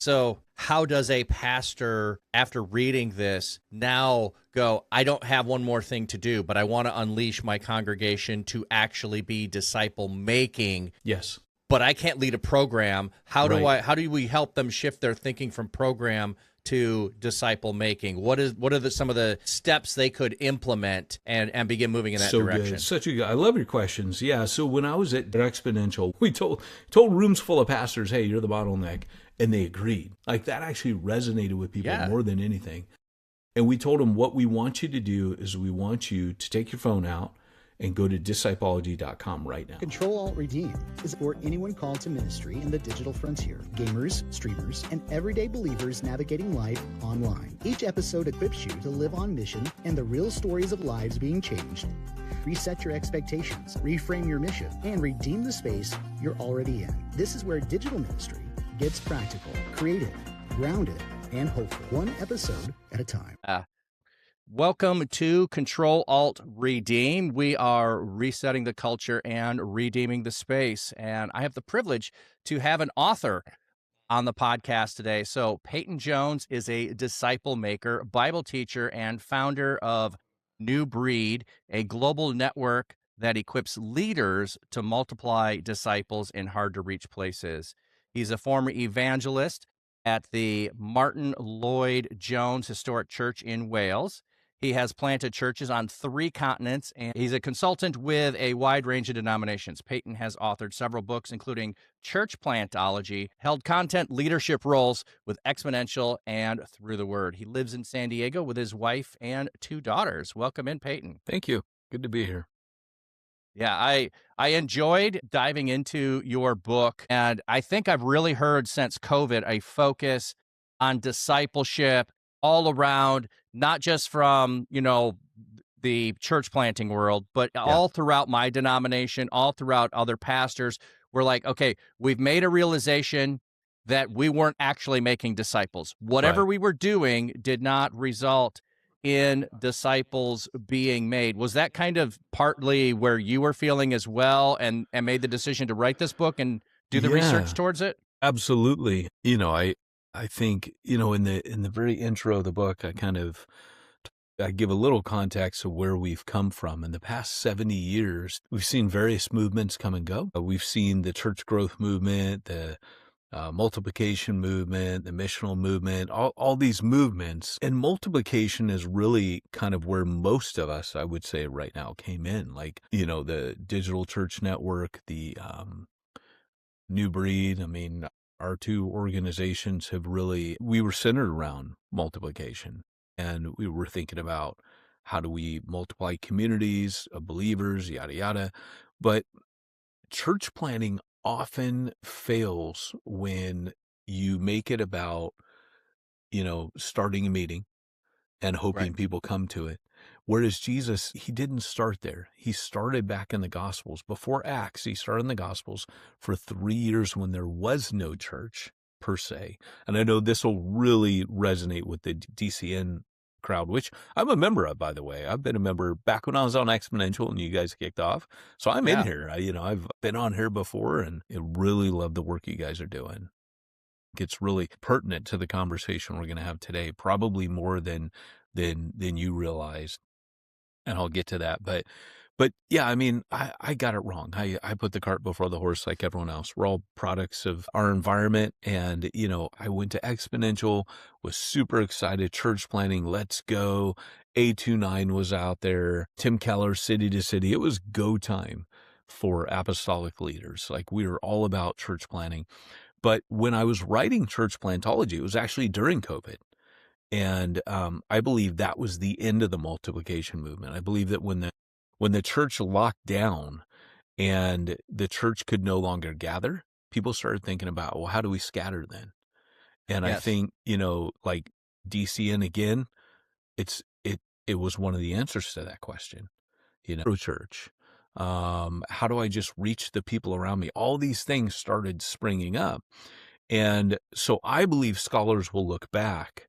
So how does a pastor, after reading this, now go, I don't have one more thing to do, but I want to unleash my congregation to actually be disciple making? Yes. But I can't lead a program. How do we help them shift their thinking from program to disciple making? What are some of the steps they could implement and begin moving in that direction? Good. I love your questions. Yeah. So when I was at Exponential, we told rooms full of pastors, hey, you're the bottleneck. And they agreed. Like, that actually resonated with people more than anything. And we told them, what we want you to do is we want you to take your phone out and go to Disciplology.com right now. Control-Alt-Redeem is for anyone called to ministry in the digital frontier. Gamers, streamers, and everyday believers navigating life online. Each episode equips you to live on mission and the real stories of lives being changed. Reset your expectations, reframe your mission, and redeem the space you're already in. This is where digital ministry gets practical, creative, grounded, and hopeful. One episode at a time. Welcome to Control-Alt-Redeem. We are resetting the culture and redeeming the space. And I have the privilege to have an author on the podcast today. So Peyton Jones is a disciple maker, Bible teacher, and founder of New Breed, a global network that equips leaders to multiply disciples in hard-to-reach places. He's a former evangelist at the Martin Lloyd Jones Historic Church in Wales. He has planted churches on 3 continents, and he's a consultant with a wide range of denominations. Peyton has authored several books, including Church Plantology, held content leadership roles with Exponential and Through the Word. He lives in San Diego with his wife and 2 daughters. Welcome in, Peyton. Thank you. Good to be here. Yeah, I enjoyed diving into your book, and I think I've really heard since COVID a focus on discipleship all around, not just from, the church planting world, but all throughout my denomination, all throughout other pastors. We're like, okay, we've made a realization that we weren't actually making disciples. Whatever we were doing did not result in disciples being made. Was that kind of partly where you were feeling as well, and made the decision to write this book and do the research towards it? Absolutely. I think, in the very intro of the book, I give a little context of where we've come from. In the past 70 years, we've seen various movements come and go. We've seen the church growth movement, the multiplication movement, the missional movement, all these movements. And multiplication is really kind of where most of us, I would say right now, came in. Like, the digital church network, the New Breed. I mean, our 2 organizations we were centered around multiplication. And we were thinking about how do we multiply communities of believers, yada, yada. But church planting often fails when you make it about, starting a meeting and hoping people come to it. Whereas Jesus, he didn't start there. He started back in the Gospels. Before Acts, he started in the Gospels for 3 years when there was no church per se. And I know this will really resonate with the DCN crowd, which I'm a member of, by the way. I've been a member back when I was on Exponential and you guys kicked off. So I'm in here. I've been on here before, and I really love the work you guys are doing. It's really pertinent to the conversation we're going to have today, probably more than you realized. And I'll get to that. But yeah, I mean, I got it wrong. I put the cart before the horse like everyone else. We're all products of our environment. And, I went to Exponential, was super excited, church planting, let's go. A29 was out there, Tim Keller, City to City. It was go time for apostolic leaders. Like, we were all about church planting. But when I was writing Church Plantology, it was actually during COVID. And I believe that was the end of the multiplication movement. I believe that when the church locked down and the church could no longer gather, people started thinking about, well, how do we scatter then? And I think, like DCN again, it was one of the answers to that question. Church, how do I just reach the people around me? All these things started springing up. And so I believe scholars will look back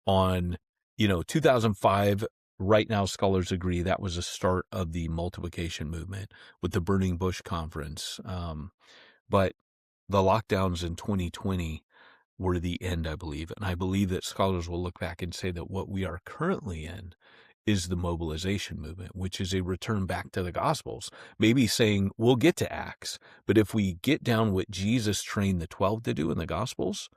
on, 2005, right now scholars agree that was the start of the multiplication movement with the Burning Bush Conference. But the lockdowns in 2020 we're the end, I believe. And I believe that scholars will look back and say that what we are currently in is the mobilization movement, which is a return back to the Gospels, maybe saying we'll get to Acts, but if we get down what Jesus trained the 12 to do in the Gospels,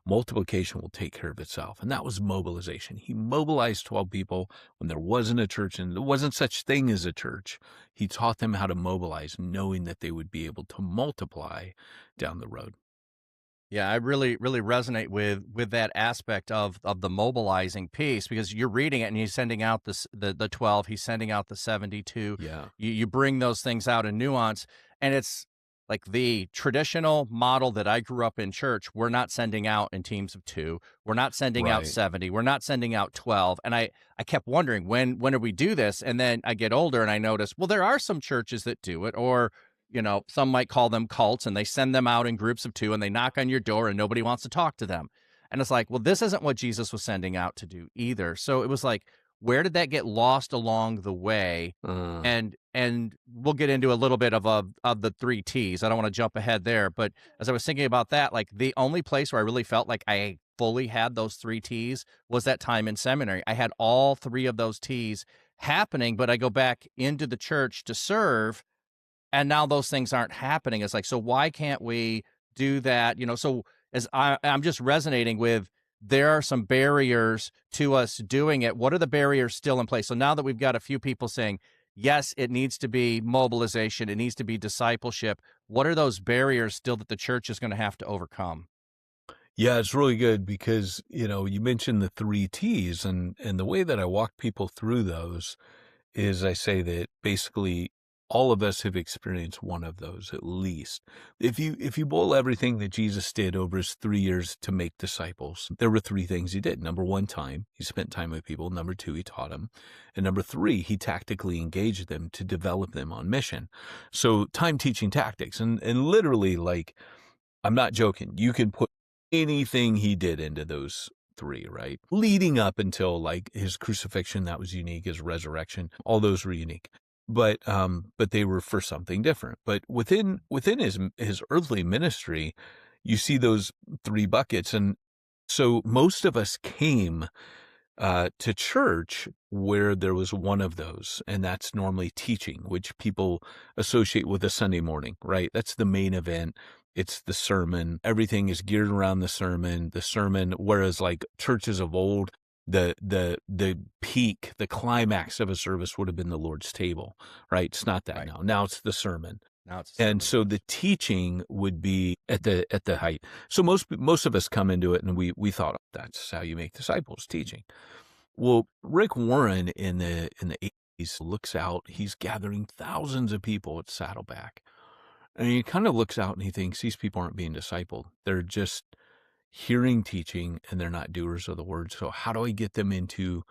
multiplication will take care of itself. And that was mobilization. He mobilized 12 people when there wasn't a church and there wasn't such thing as a church. He taught them how to mobilize, knowing that they would be able to multiply down the road. Yeah, I really, really resonate with that aspect of the mobilizing piece, because you're reading it and he's sending out the 12, he's sending out the 72. Yeah. You bring those things out in nuance, and it's like the traditional model that I grew up in church. We're not sending out in teams of 2. We're not sending out Right. 70. We're not sending out 12. And I kept wondering, when do we do this? And then I get older and I notice, well, there are some churches that do it, or some might call them cults, and they send them out in groups of 2 and they knock on your door and nobody wants to talk to them. And it's like, well, this isn't what Jesus was sending out to do either. So it was like, where did that get lost along the way? Uh, And we'll get into a little bit of the 3 T's. I don't want to jump ahead there, but as I was thinking about that, like the only place where I really felt like I fully had those 3 T's was that time in seminary. I had all 3 of those T's happening, but I go back into the church to serve, and now those things aren't happening. It's like, so why can't we do that? So as I'm just resonating with, there are some barriers to us doing it. What are the barriers still in place? So now that we've got a few people saying, yes, it needs to be mobilization, it needs to be discipleship, what are those barriers still that the church is going to have to overcome? yeah, it's really good because, you mentioned the 3 T's, and the way that I walk people through those is I say that basically all of us have experienced one of those at least. If you boil everything that Jesus did over his 3 years to make disciples, there were 3 things he did. Number 1, time. He spent time with people. Number 2, he taught them. And number 3, he tactically engaged them to develop them on mission. So time, teaching, tactics. And literally, like, I'm not joking. You can put anything he did into those 3, right? Leading up until like his crucifixion, that was unique. His resurrection, all those were unique. But they were for something different. But within his earthly ministry, you see those 3 buckets. And so most of us came to church where there was one of those, and that's normally teaching, which people associate with a Sunday morning, right? That's the main event. It's the sermon. Everything is geared around the sermon. Whereas like churches of old, the peak, the climax of a service would have been the Lord's table, right? It's not that Right. now. Now it's the sermon. Now it's And so the teaching would be at the height. So most of us come into it and we thought that's how you make disciples, teaching. Well, Rick Warren in the 80s looks out, he's gathering thousands of people at Saddleback. And he kind of looks out and he thinks these people aren't being discipled. They're just hearing teaching and they're not doers of the word. So how do I get them into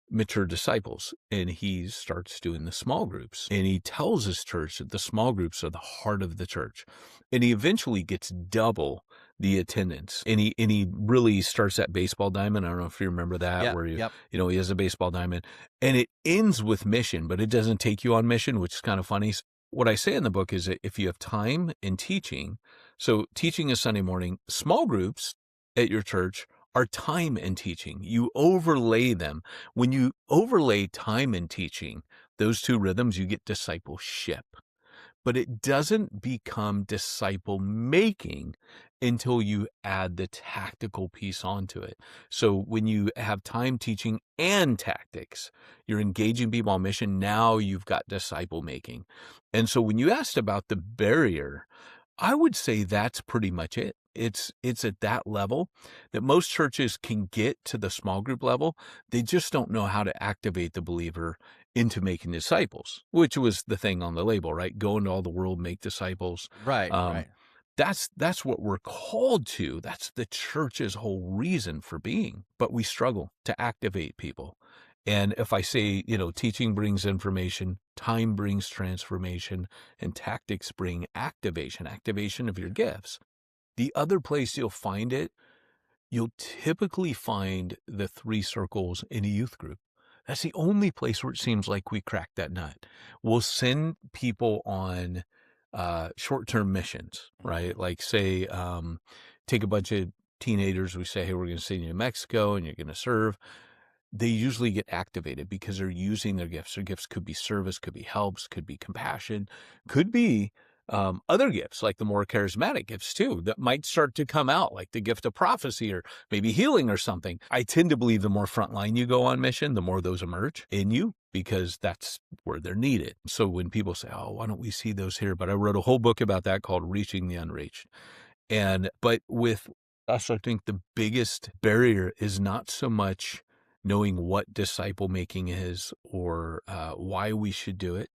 mature disciples? And he starts doing the small groups, and he tells his church that the small groups are the heart of the church. And he eventually gets double the attendance, and he really starts that baseball diamond. I don't know if you remember that, Yep, where yep. he has a baseball diamond, and it ends with mission, but it doesn't take you on mission, which is kind of funny. What I say in the book is that if you have time in teaching, so teaching is Sunday morning, small groups at your church are time and teaching. You overlay them. When you overlay time and teaching, those 2 rhythms, you get discipleship. But it doesn't become disciple making until you add the tactical piece onto it. So when you have time, teaching, and tactics, you're engaging people on mission. Now you've got disciple making. And so when you asked about the barrier, I would say that's pretty much it. It's at that level that most churches can get to the small group level. They just don't know how to activate the believer into making disciples, which was the thing on the label, right? Go into all the world, make disciples. Right, right. That's what we're called to. That's the church's whole reason for being. But we struggle to activate people. And if I say, teaching brings information, time brings transformation, and tactics bring activation of your gifts. The other place you'll find it, you'll typically find the 3 circles in a youth group. That's the only place where it seems like we cracked that nut. We'll send people on short-term missions, right? Like say, take a bunch of teenagers, we say, hey, we're going to send you to Mexico and you're going to serve. They usually get activated because they're using their gifts. Their gifts could be service, could be helps, could be compassion, could be other gifts, like the more charismatic gifts too, that might start to come out, like the gift of prophecy or maybe healing or something. I tend to believe the more frontline you go on mission, the more those emerge in you, because that's where they're needed. So when people say, oh, why don't we see those here? But I wrote a whole book about that called Reaching the Unreached. But with us, I think the biggest barrier is not so much knowing what disciple making is or why we should do it.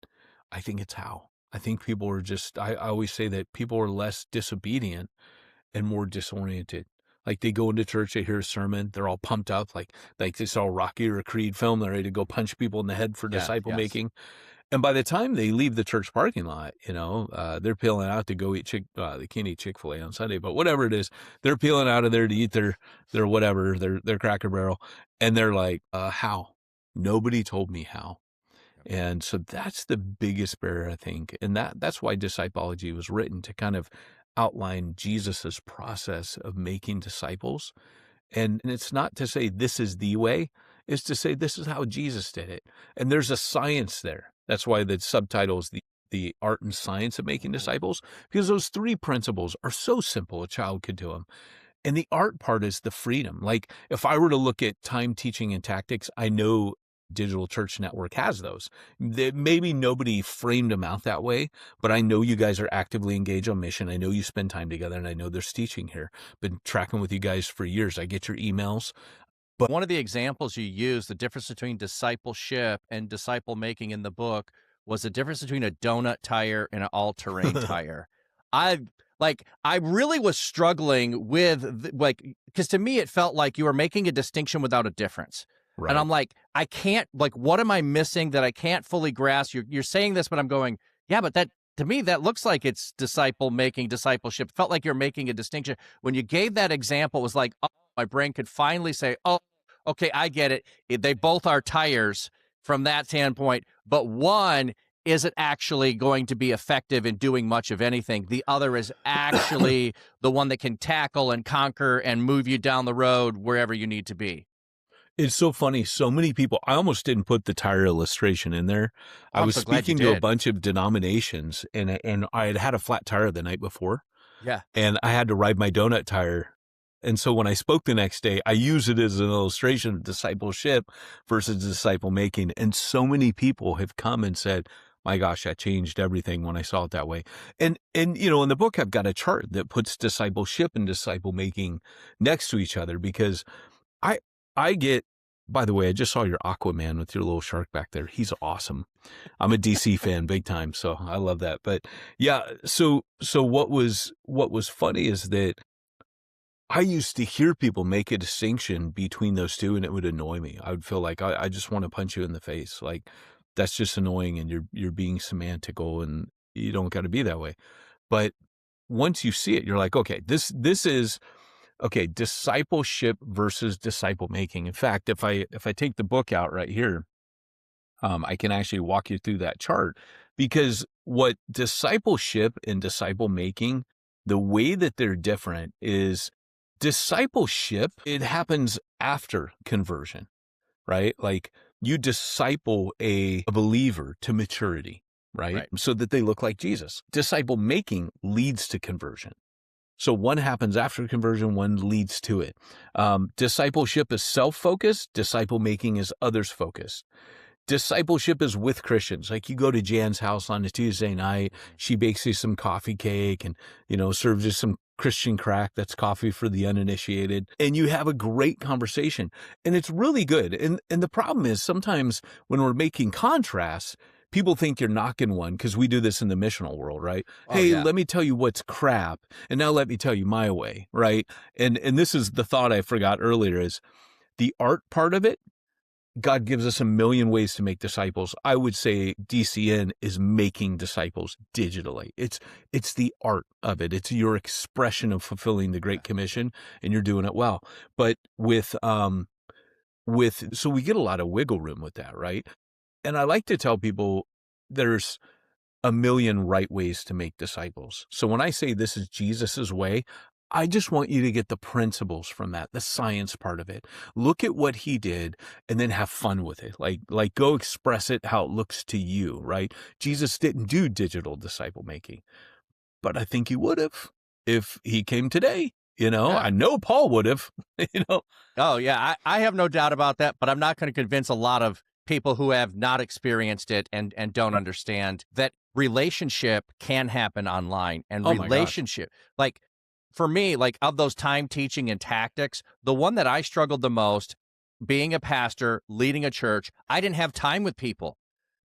I think it's how. I think people are just, I always say that people are less disobedient and more disoriented. Like they go into church, they hear a sermon, they're all pumped up, like they saw a Rocky or a Creed film, they're ready to go punch people in the head for disciple making. And by the time they leave the church parking lot, they're peeling out to go eat they can't eat Chick-fil-A on Sunday, but whatever it is, they're peeling out of there to eat their whatever, their Cracker Barrel. And they're like, how? Nobody told me how. And so that's the biggest barrier, I think. And that's why Disciplology was written, to kind of outline Jesus's process of making disciples. And it's not to say this is the way, it's to say this is how Jesus did it. And there's a science there. That's why the subtitle is the art and science of making disciples, because those three principles are so simple, a child could do them. And the art part is the freedom. Like if I were to look at time, teaching, and tactics, I know Digital Church Network has those. Maybe nobody framed them out that way, but I know you guys are actively engaged on mission. I know you spend time together, and I know there's teaching here. Been tracking with you guys for years. I get your emails. But one of the examples you use, the difference between discipleship and disciple making in the book, was the difference between a donut tire and an all-terrain tire. I really was struggling with, because to me it felt like you were making a distinction without a difference. Right. And I'm like, I can't, what am I missing that I can't fully grasp? You're saying this, but I'm going, yeah, but that, to me, that looks like it's disciple making, discipleship. It felt like you're making a distinction. When you gave that example, it was like, oh, my brain could finally say, oh, okay, I get it. They both are tires from that standpoint, but one isn't actually going to be effective in doing much of anything. The other is actually the one that can tackle and conquer and move you down the road wherever you need to be. It's so funny. So many people, I almost didn't put the tire illustration in there. I was speaking to a bunch of denominations, and I had a flat tire the night before. Yeah. And I had to ride my donut tire. And so when I spoke the next day, I use it as an illustration of discipleship versus disciple making. And so many people have come and said, my gosh, that changed everything when I saw it that way. And in the book, I've got a chart that puts discipleship and disciple making next to each other, because I get, by the way, I just saw your Aquaman with your little shark back there. He's awesome. I'm a DC fan big time, so I love that. But yeah, so what was funny is that I used to hear people make a distinction between those two, and it would annoy me. I would feel like I just want to punch you in the face. Like, that's just annoying, and you're being semantical, and you don't got to be that way. But once you see it, you're like, okay, this is okay, discipleship versus disciple making. In fact, if I take the book out right here, I can actually walk you through that chart, because what discipleship and disciple making, the way that they're different is discipleship, it happens after conversion, right? Like you disciple a believer to maturity, right? So that they look like Jesus. Disciple making leads to conversion. So one happens after conversion, one leads to it. Discipleship is self-focused. Disciple making is others-focused. Discipleship is with Christians. Like you go to Jan's house on a Tuesday night, she bakes you some coffee cake and, serves you some Christian crack. That's coffee for the uninitiated. And you have a great conversation, and it's really good. And the problem is sometimes when we're making contrasts, people think you're knocking one, because we do this in the missional world, right? Oh, hey, yeah. Let me tell you what's crap, and now let me tell you my way, right? And this is the thought I forgot earlier, is the art part of it. God gives us a million ways to make disciples. I would say DCN is making disciples digitally. It's the art of it. It's your expression of fulfilling the Great Commission, and you're doing it well. But so we get a lot of wiggle room with that, right? And I like to tell people there's a million right ways to make disciples. So when I say this is Jesus's way, I just want you to get the principles from that, the science part of it. Look at what he did and then have fun with it. Like go express it how it looks to you, right? Jesus didn't do digital disciple making, but I think he would have if he came today. Yeah. I know Paul would have, Oh, yeah. I have no doubt about that, but I'm not going to convince a lot of people who have not experienced it and don't understand that relationship can happen online. And Oh my gosh. relationship, like for me, like of those time teaching and tactics, the one that I struggled the most being a pastor, leading a church, I didn't have time with people.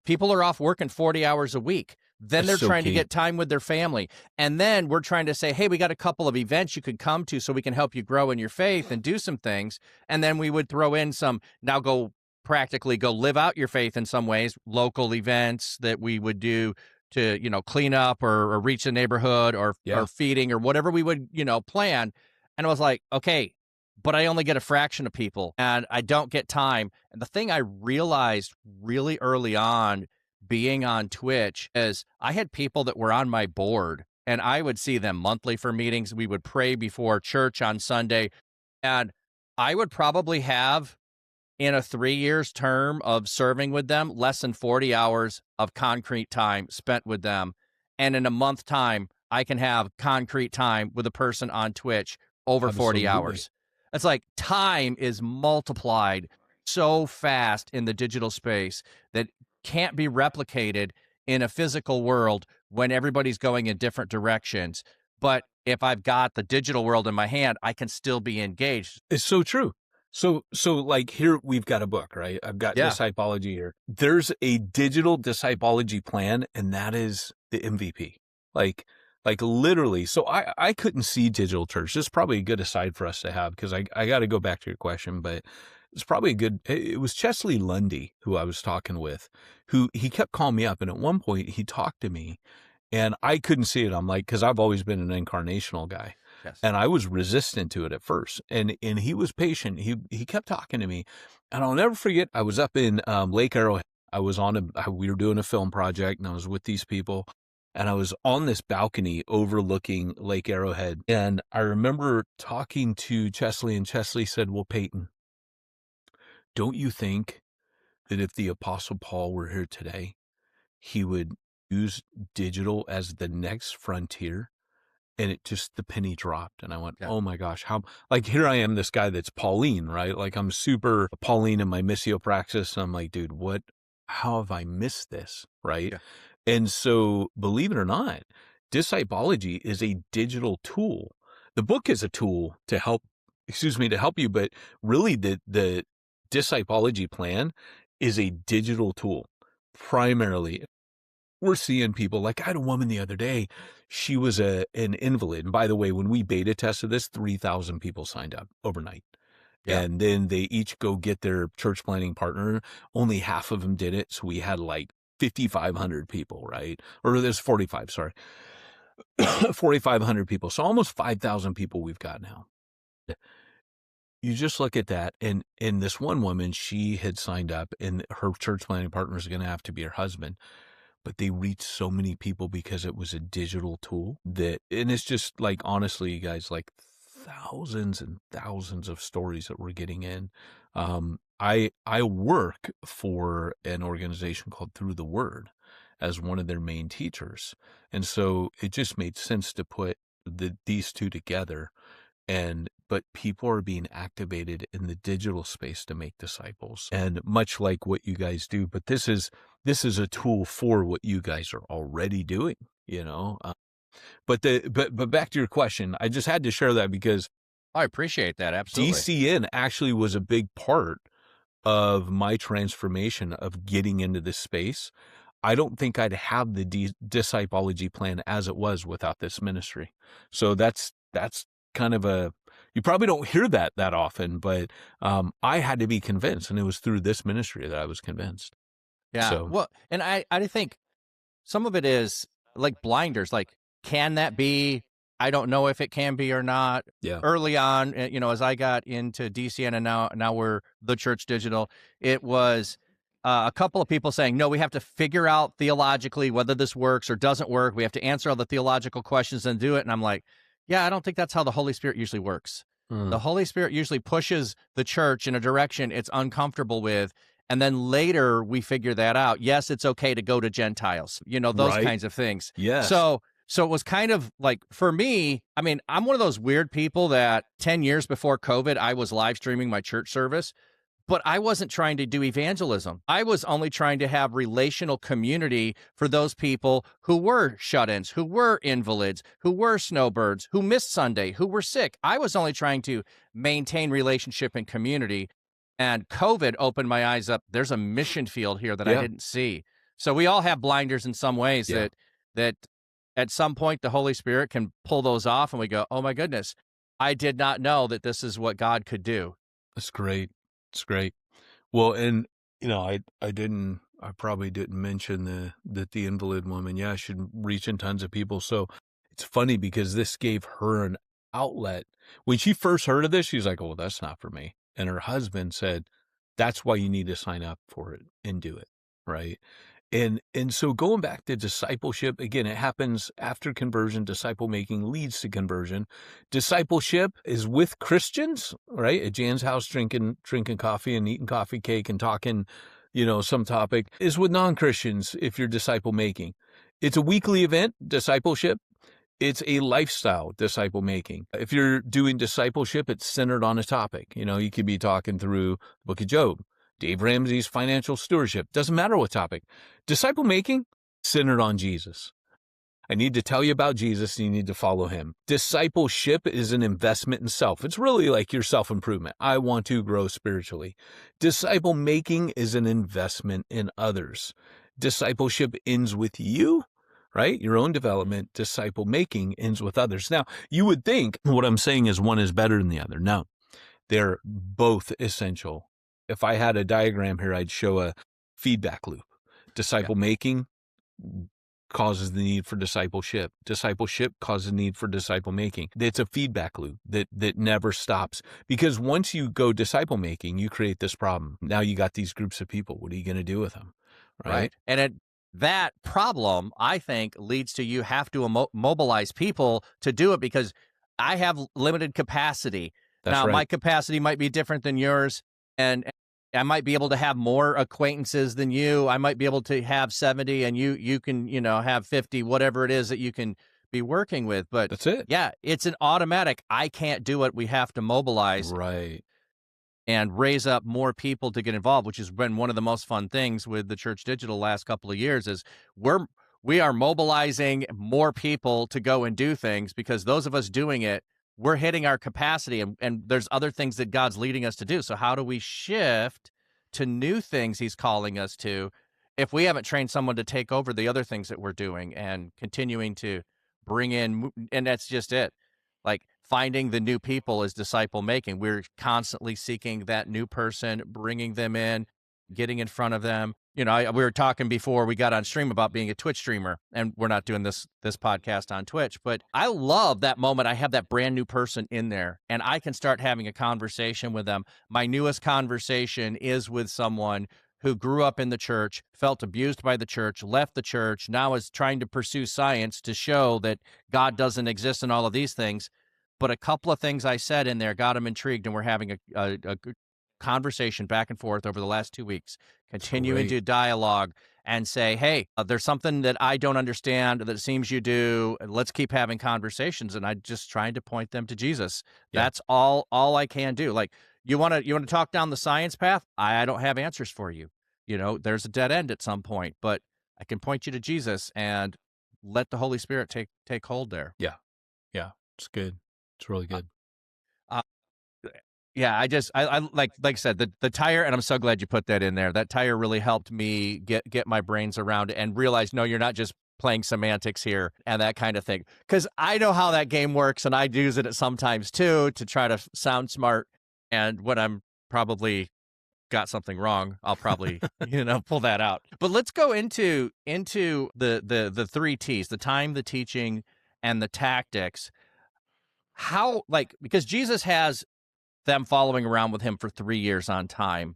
People are off working 40 hours a week. Then That's they're so trying to key. get time with their family. And then we're trying to say, hey, we got a couple of events you could come to so we can help you grow in your faith and do some things. And then we would throw in some, now go practically go live out your faith in some ways, local events that we would do to, clean up or reach the neighborhood or feeding or whatever we would, plan. And I was like, okay, but I only get a fraction of people and I don't get time. And the thing I realized really early on being on Twitch is I had people that were on my board and I would see them monthly for meetings. We would pray before church on Sunday. And I would probably have in a 3 years term of serving with them, less than 40 hours of concrete time spent with them. And in a month time, I can have concrete time with a person on Twitch over 40 hours. It's like time is multiplied so fast in the digital space that can't be replicated in a physical world when everybody's going in different directions. But if I've got the digital world in my hand, I can still be engaged. It's so true. So like here we've got a book, right? I've got Disciplology here. There's a digital Disciplology plan, and that is the MVP. Like literally. So I couldn't see digital church. This is probably a good aside for us to have because I got to go back to your question, but it's probably a good. It was Chesley Lundy who I was talking with, who he kept calling me up, and at one point he talked to me, and I couldn't see it. I'm like, because I've always been an incarnational guy. Yes. And I was resistant to it at first. And he was patient. He kept talking to me. And I'll never forget, I was up in Lake Arrowhead. I was we were doing a film project and I was with these people. And I was on this balcony overlooking Lake Arrowhead. And I remember talking to Chesley, and Chesley said, well, Peyton, don't you think that if the Apostle Paul were here today, he would use digital as the next frontier? And the penny dropped. And I went, oh my gosh, like here I am, this guy that's Pauline, right? Like I'm super Pauline in my missio praxis. And I'm like, dude, how have I missed this? Right. Yeah. And so believe it or not, Disciplology is a digital tool. The book is a tool to help you, but really the Disciplology plan is a digital tool primarily. We're seeing people like I had a woman the other day. She was an invalid. And by the way, when we beta tested this, 3,000 people signed up overnight. Yeah. And then they each go get their church planning partner. Only half of them did it. So we had like 5,500 people, right? Or there's 45, sorry. 4,500 people. So almost 5,000 people we've got now. You just look at that. And this one woman, she had signed up and her church planning partner is going to have to be her husband. But they reached so many people because it was a digital tool and it's just like, honestly, you guys, like thousands and thousands of stories that we're getting in. I work for an organization called Through the Word as one of their main teachers. And so it just made sense to put these two together. But people are being activated in the digital space to make disciples, and much like what you guys do, but this is a tool for what you guys are already doing, but back to your question, I just had to share that because I appreciate that. Absolutely. DCN actually was a big part of my transformation of getting into this space. I don't think I'd have the Disciplology plan as it was without this ministry. So that's kind of you probably don't hear that often, but I had to be convinced, and it was through this ministry that I was convinced. Yeah. So, well, and I think some of it is like blinders. Like, can that be? I don't know if it can be or not. Yeah. Early on, as I got into DCN and now we're theChurch.digital, it was a couple of people saying, no, we have to figure out theologically whether this works or doesn't work. We have to answer all the theological questions and do it. And I'm like, Yeah, I don't think that's how the Holy Spirit usually works. The Holy Spirit usually pushes the church in a direction it's uncomfortable with, and then later we figure that out. Yes, it's okay to go to Gentiles, those Right. kinds of things. Yes. So it was kind of like, for me, I mean, I'm one of those weird people that 10 years before COVID, I was live streaming my church service. But I wasn't trying to do evangelism. I was only trying to have relational community for those people who were shut-ins, who were invalids, who were snowbirds, who missed Sunday, who were sick. I was only trying to maintain relationship and community. And COVID opened my eyes up. There's a mission field here that I Yeah. didn't see. So we all have blinders in some ways Yeah. that at some point the Holy Spirit can pull those off and we go, oh my goodness, I did not know that this is what God could do. That's great. It's great. Well, and I probably didn't mention the invalid woman. Yeah, she's reaching tons of people. So it's funny because this gave her an outlet. When she first heard of this, she's like, "Oh, that's not for me." And her husband said, "That's why you need to sign up for it and do it." Right. And so going back to discipleship, again, it happens after conversion. Disciple making leads to conversion. Discipleship is with Christians, right? At Jan's house, drinking coffee and eating coffee cake and talking, some topic. Is with non-Christians if you're disciple making. It's a weekly event, discipleship. It's a lifestyle, disciple making. If you're doing discipleship, it's centered on a topic. You could be talking through the book of Job, Dave Ramsey's financial stewardship. Doesn't matter what topic. Disciple making, centered on Jesus. I need to tell you about Jesus, and you need to follow him. Discipleship is an investment in self. It's really like your self-improvement. I want to grow spiritually. Disciple making is an investment in others. Discipleship ends with you, right? Your own development. Disciple making ends with others. Now, you would think what I'm saying is one is better than the other. No, they're both essential. If I had a diagram here, I'd show a feedback loop. Disciple making causes the need for discipleship. Discipleship causes the need for disciple making. It's a feedback loop that never stops. Because once you go disciple making, you create this problem. Now you got these groups of people. What are you going to do with them? Right. And that problem, I think, leads to you have to mobilize people to do it, because I have limited capacity. That's now, right. my capacity might be different than yours, and I might be able to have more acquaintances than you. I might be able to have 70 and you can, have 50, whatever it is that you can be working with. But that's it. Yeah, it's an automatic. I can't do it. We have to mobilize. Right. And raise up more people to get involved, which has been one of the most fun things with the Church Digital last couple of years. Is we are mobilizing more people to go and do things, because those of us doing it, we're hitting our capacity, and there's other things that God's leading us to do. So how do we shift to new things he's calling us to if we haven't trained someone to take over the other things that we're doing and continuing to bring in? And that's just it. Like, finding the new people is disciple making. We're constantly seeking that new person, bringing them in, getting in front of them. We were talking before we got on stream about being a Twitch streamer, and we're not doing this podcast on Twitch, but I love that moment. I have that brand new person in there and I can start having a conversation with them. My newest conversation is with someone who grew up in the church, felt abused by the church, left the church, now is trying to pursue science to show that God doesn't exist and all of these things. But a couple of things I said in there got him intrigued, and we're having a good conversation back and forth over the last 2 weeks, continuing to dialogue and say, hey, there's something that I don't understand that it seems you do. Let's keep having conversations. And I'm just trying to point them to Jesus. Yeah. That's all I can do. Like, you want to talk down the science path? I don't have answers for you. There's a dead end at some point, but I can point you to Jesus and let the Holy Spirit take hold there. Yeah. Yeah. It's good. It's really good. Yeah, I like I said, the tire, and I'm so glad you put that in there. That tire really helped me get my brains around it and realize, no, you're not just playing semantics here and that kind of thing. Because I know how that game works, and I use it sometimes too to try to sound smart. And when I'm probably got something wrong, I'll probably pull that out. But let's go into the 3 T's: the time, the teaching, and the tactics. How, because Jesus has them following around with him for 3 years on time.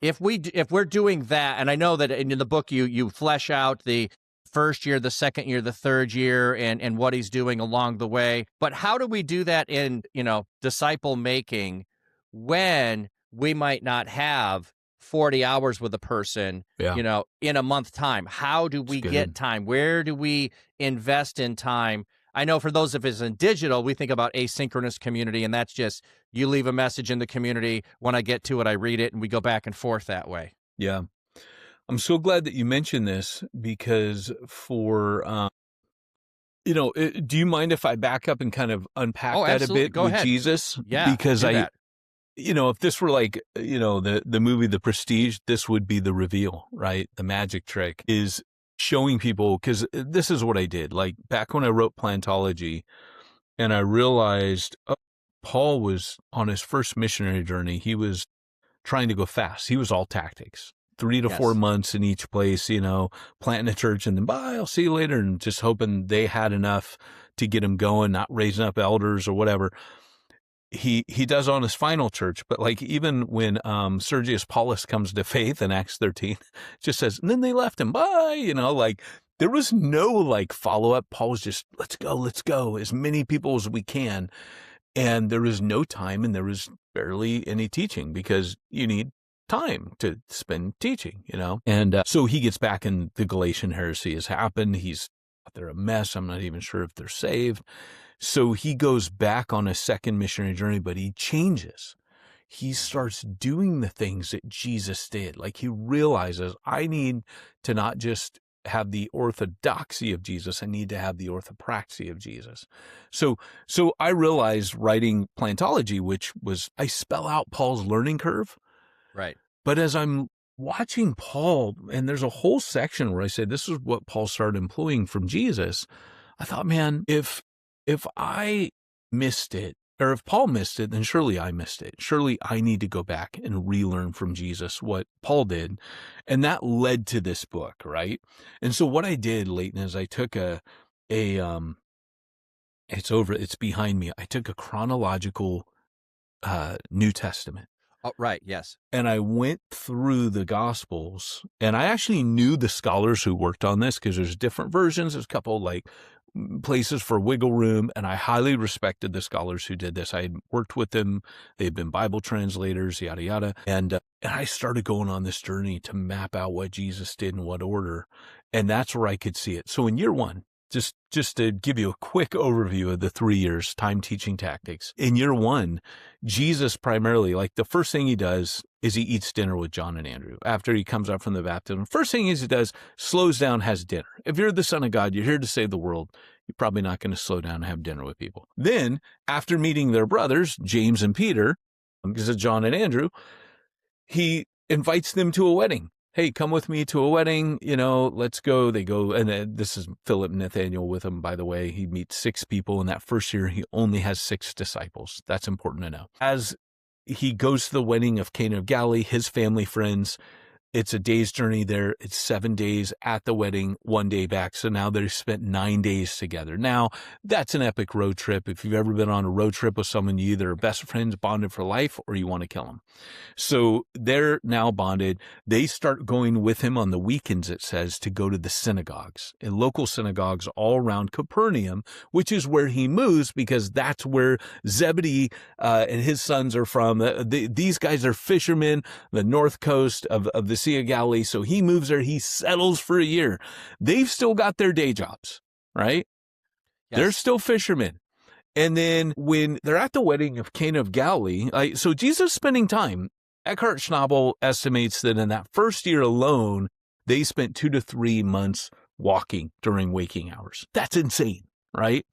If we're doing that, and I know that in the book you flesh out the first year, the second year, the third year, and what he's doing along the way. But how do we do that in, disciple making when we might not have 40 hours with a person, Yeah, in a month time? How do it's we get good. time? Where do we invest in time? I know for those of us in digital, we think about asynchronous community, and that's just you leave a message in the community. When I get to it, I read it, and we go back and forth that way. Yeah. I'm so glad that you mentioned this because do you mind if I back up and kind of unpack Oh, that a absolutely. bit Go with ahead. Jesus? Yeah, Because do that. if this were like, the movie The Prestige, this would be the reveal, right? The magic trick is showing people, because this is what I did. Like back when I wrote Plantology and I realized Paul was on his first missionary journey. He was trying to go fast. He was all tactics. 3 to 4 Yes. months in each place, planting a church and then bye, I'll see you later, and just hoping they had enough to get him going, not raising up elders or whatever. He does on his final church, but like even when Sergius Paulus comes to faith in Acts 13, it just says, and then they left him, bye, like there was no like follow up. Paul was just, let's go, as many people as we can. And there was no time and there was barely any teaching because you need time to spend teaching, And so he gets back and the Galatian heresy has happened. They're a mess. I'm not even sure if they're saved. So he goes back on a second missionary journey, but he changes. He starts doing the things that Jesus did. Like he realizes I need to not just have the orthodoxy of Jesus. I need to have the orthopraxy of Jesus. So I realized writing Plantology, which was, I spell out Paul's learning curve. Right. But as I'm watching Paul, and there's a whole section where I say, this is what Paul started employing from Jesus. I thought, man, if I missed it, or if Paul missed it, then surely I missed it. Surely I need to go back and relearn from Jesus what Paul did. And that led to this book, right? And so what I did, Leighton, is I took it's behind me. I took a chronological New Testament. Oh, right. Yes. And I went through the Gospels, and I actually knew the scholars who worked on this because there's different versions. There's a couple like places for wiggle room, and I highly respected the scholars who did this. I had worked with them. They've been Bible translators, yada, yada. And I started going on this journey to map out what Jesus did in what order. And that's where I could see it. So in year one, just to give you a quick overview of the 3 years, time teaching tactics. In year one, Jesus primarily, like the first thing he does is he eats dinner with John and Andrew. After he comes up from the baptism, first thing he does, slows down, has dinner. If you're the Son of God, you're here to save the world, you're probably not going to slow down and have dinner with people. Then, after meeting their brothers, James and Peter, because of John and Andrew, he invites them to a wedding. Hey, come with me to a wedding, let's go. They go, and this is Philip and Nathaniel with him, by the way. He meets 6 people. In that first year, he only has 6 disciples. That's important to know. As he goes to the wedding of Cana of Galilee, his family, friends, it's a day's journey there. It's 7 days at the wedding, 1 day back. So now they've spent 9 days together. Now, that's an epic road trip. If you've ever been on a road trip with someone, you either are best friends, bonded for life, or you want to kill them. So they're now bonded. They start going with him on the weekends, it says, to go to the synagogues, and local synagogues all around Capernaum, which is where he moves because that's where Zebedee and his sons are from. These guys are fishermen, the north coast of the Sea of Galilee. So he moves there. He settles for a year. They've still got their day jobs, right? Yes. They're still fishermen. And then when they're at the wedding of Cana of Galilee, so Jesus is spending time. Eckhart Schnabel estimates that in that first year alone, they spent 2 to 3 months walking during waking hours. That's insane, right?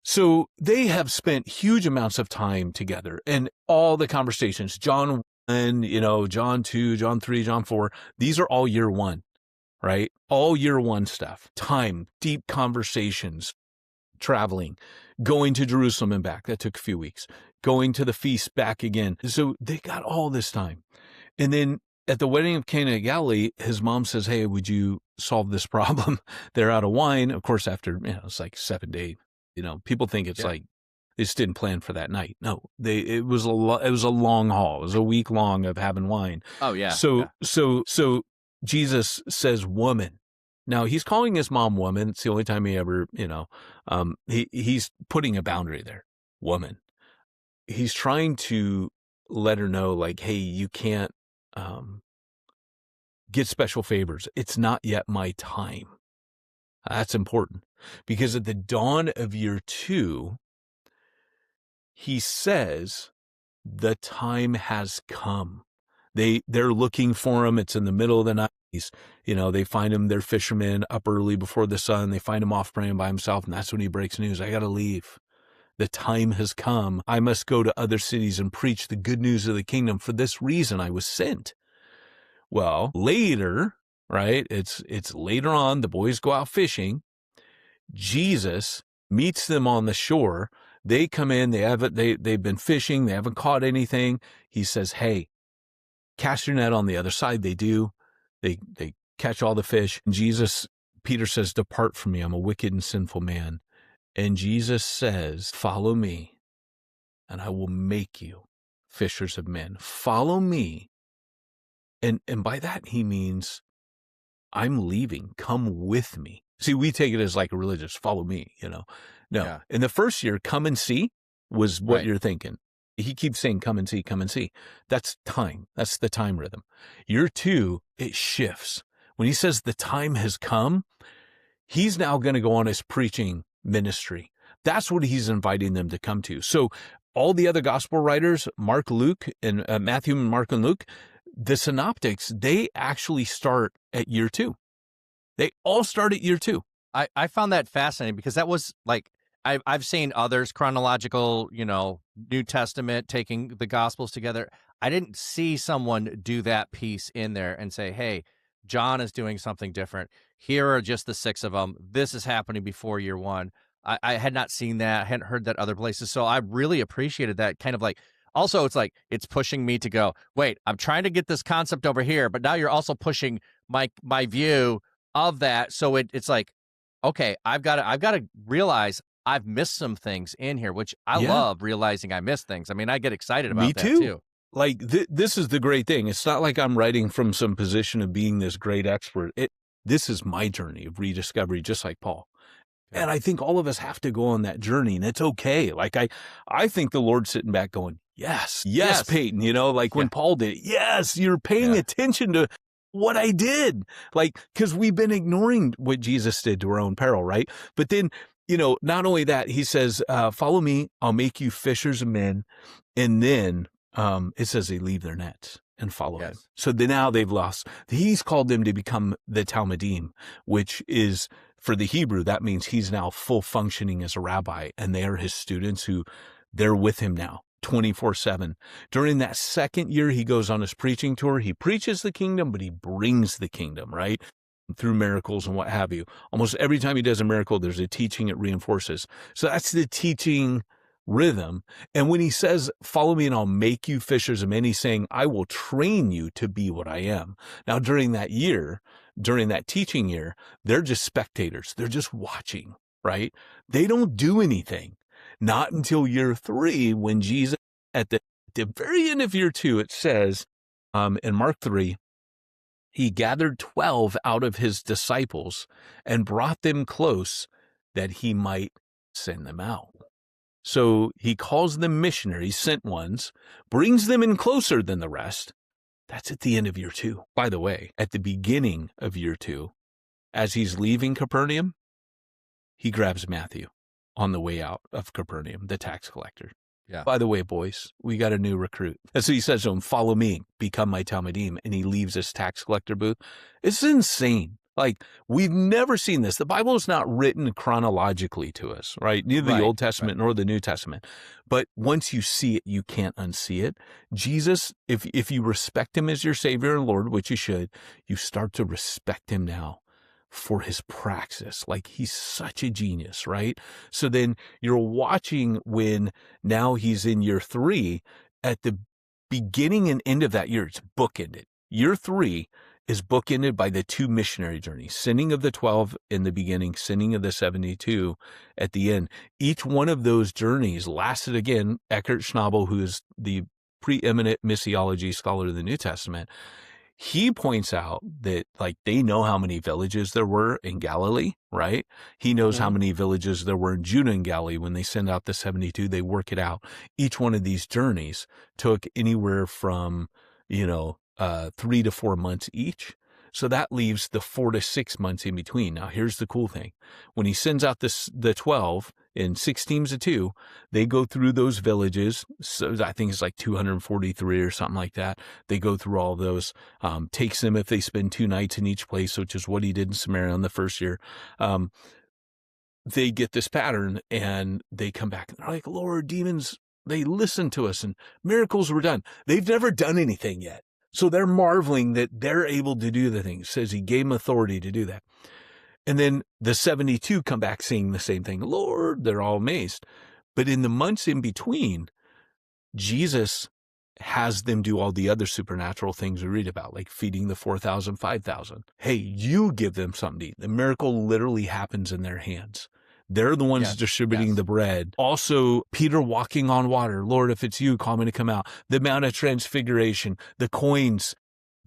So they have spent huge amounts of time together, and all the conversations, John 1, John 2, John 3, John 4, these are all year one, right? All year one stuff, time, deep conversations, traveling, going to Jerusalem and back. That took a few weeks. Going to the feast, back again. So they got all this time. And then at the wedding of Cana of Galilee, his mom says, hey, would you solve this problem? They're out of wine. Of course, after, it's like 7 days. People think it's like they just didn't plan for that night. No, it was a long haul. It was a week long of having wine. Oh, yeah. So Jesus says, woman, Now, he's calling his mom woman. It's the only time he ever, he's putting a boundary there. Woman. He's trying to let her know, like, hey, you can't get special favors. It's not yet my time. That's important, because at the dawn of year 2, he says, the time has come. They're looking for him. It's in the middle of the night. They find him. They're fishermen up early before the sun. They find him off praying by himself. And that's when he breaks news. I got to leave. The time has come. I must go to other cities and preach the good news of the kingdom. For this reason, I was sent. Well, later, right? It's later on. The boys go out fishing. Jesus meets them on the shore. They come in. They've been fishing. They haven't caught anything. He says, hey, cast your net on the other side. They do. They catch all the fish. And Peter says, depart from me. I'm a wicked and sinful man. And Jesus says, follow me, and I will make you fishers of men. Follow me. And by that, he means, I'm leaving. Come with me. See, we take it as like a religious, follow me, No. Yeah. In the first year, come and see was what you're thinking. He keeps saying, come and see, come and see. That's time. That's the time rhythm. Year 2, it shifts. When he says the time has come, he's now going to go on his preaching ministry. That's what he's inviting them to come to. So all the other gospel writers, Mark, Luke, and Matthew, Mark, and Luke, the synoptics, they actually start at year 2. They all start at year 2. I found that fascinating, because that was like, I've seen others, chronological, New Testament, taking the Gospels together. I didn't see someone do that piece in there and say, hey, John is doing something different. Here are just the 6 of them. This is happening before year 1. I had not seen that. I hadn't heard that other places. So I really appreciated that kind of like, also it's like, it's pushing me to go, wait, I'm trying to get this concept over here, but now you're also pushing my view of that. So it's like, okay, I've got to realize I've missed some things in here, which I love realizing I missed things. I mean, I get excited about that too. Like this is the great thing. It's not like I'm writing from some position of being this great expert. This is my journey of rediscovery, just like Paul. Yeah. And I think all of us have to go on that journey, and it's okay. Like I think the Lord's sitting back going, yes, Peyton, when Paul did it. Yes, you're paying attention to what I did. Like, because we've been ignoring what Jesus did to our own peril, right? But then, not only that, he says, follow me, I'll make you fishers of men. And then it says they leave their nets and follow him. So now they've lost. He's called them to become the Talmudim, which is, for the Hebrew, that means he's now full functioning as a rabbi, and they are his students who they're with him now 24/7. During that second year, he goes on his preaching tour. He preaches the kingdom, but he brings the kingdom, right? Through miracles and what have you. Almost every time he does a miracle, there's a teaching it reinforces. So that's the teaching rhythm. And when he says, follow me and I'll make you fishers of men, he's saying, I will train you to be what I am. Now, during that teaching year, they're just spectators. They're just watching, right? They don't do anything. Not until year 3, when Jesus, at the very end of year 2, it says in Mark 3, he gathered 12 out of his disciples and brought them close that he might send them out. So he calls them missionaries, sent ones, brings them in closer than the rest. That's at the end of year 2. By the way, at the beginning of year 2, as he's leaving Capernaum, he grabs Matthew on the way out of Capernaum, the tax collector. Yeah. By the way, boys, we got a new recruit. And so he says to him, follow me, become my Talmudim. And he leaves his tax collector booth. It's insane. Like, we've never seen this. The Bible is not written chronologically to us, right? Neither the Old Testament nor the New Testament. But once you see it, you can't unsee it. Jesus, if you respect him as your Savior and Lord, which you should, you start to respect him now for his praxis. Like, he's such a genius, right? So then you're watching when now he's in year 3, at the beginning and end of that year, it's bookended. Year 3 is bookended by the 2 missionary journeys, sending of the 12 in the beginning, sending of the 72 at the end. Each one of those journeys lasted, again, Eckhart Schnabel, who is the preeminent missiology scholar of the New Testament, he points out that like they know how many villages there were in Galilee, right? He knows how many villages there were in Judah and Galilee. When they send out the 72, they work it out. Each one of these journeys took anywhere from, 3 to 4 months each. So that leaves the 4 to 6 months in between. Now, here's the cool thing. When he sends out the 12 in 6 teams of 2, they go through those villages. So I think it's like 243 or something like that. They go through all those, takes them if they spend 2 nights in each place, which is what he did in Samaria in the first year. They get this pattern and they come back and they're like, Lord, demons, they listened to us and miracles were done. They've never done anything yet. So they're marveling that they're able to do the thing. It says he gave them authority to do that. And then the 72 come back saying the same thing. Lord, they're all amazed. But in the months in between, Jesus has them do all the other supernatural things we read about, like feeding the 4,000, 5,000. Hey, you give them something to eat. The miracle literally happens in their hands. They're the ones distributing the bread. Also, Peter walking on water. Lord, if it's you, call me to come out. The Mount of Transfiguration, the coins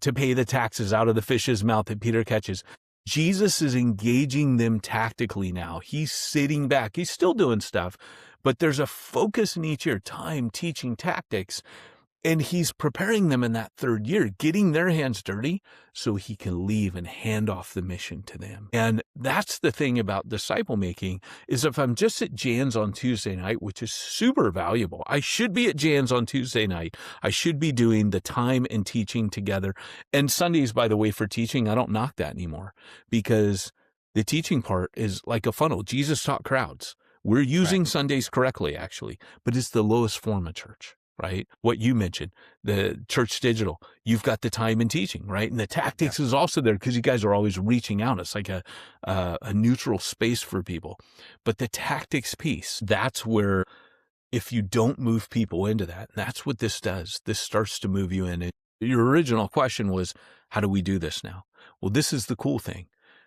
to pay the taxes out of the fish's mouth that Peter catches. Jesus is engaging them tactically now. He's sitting back. He's still doing stuff, but there's a focus in each year, time, teaching, tactics. And he's preparing them in that 3rd year, getting their hands dirty so he can leave and hand off the mission to them. And that's the thing about disciple making is if I'm just at Jan's on Tuesday night, which is super valuable, I should be at Jan's on Tuesday night. I should be doing the time and teaching together. And Sundays, by the way, for teaching, I don't knock that anymore because the teaching part is like a funnel. Jesus taught crowds. We're using Sundays correctly, actually, but it's the lowest form of church. Right? What you mentioned, the Church.digital, you've got the time and teaching, right? And the tactics is also there because you guys are always reaching out. It's like a neutral space for people. But the tactics piece, that's where if you don't move people into that, that's what this does. This starts to move you in. Your original question was, how do we do this now? Well, this is the cool thing.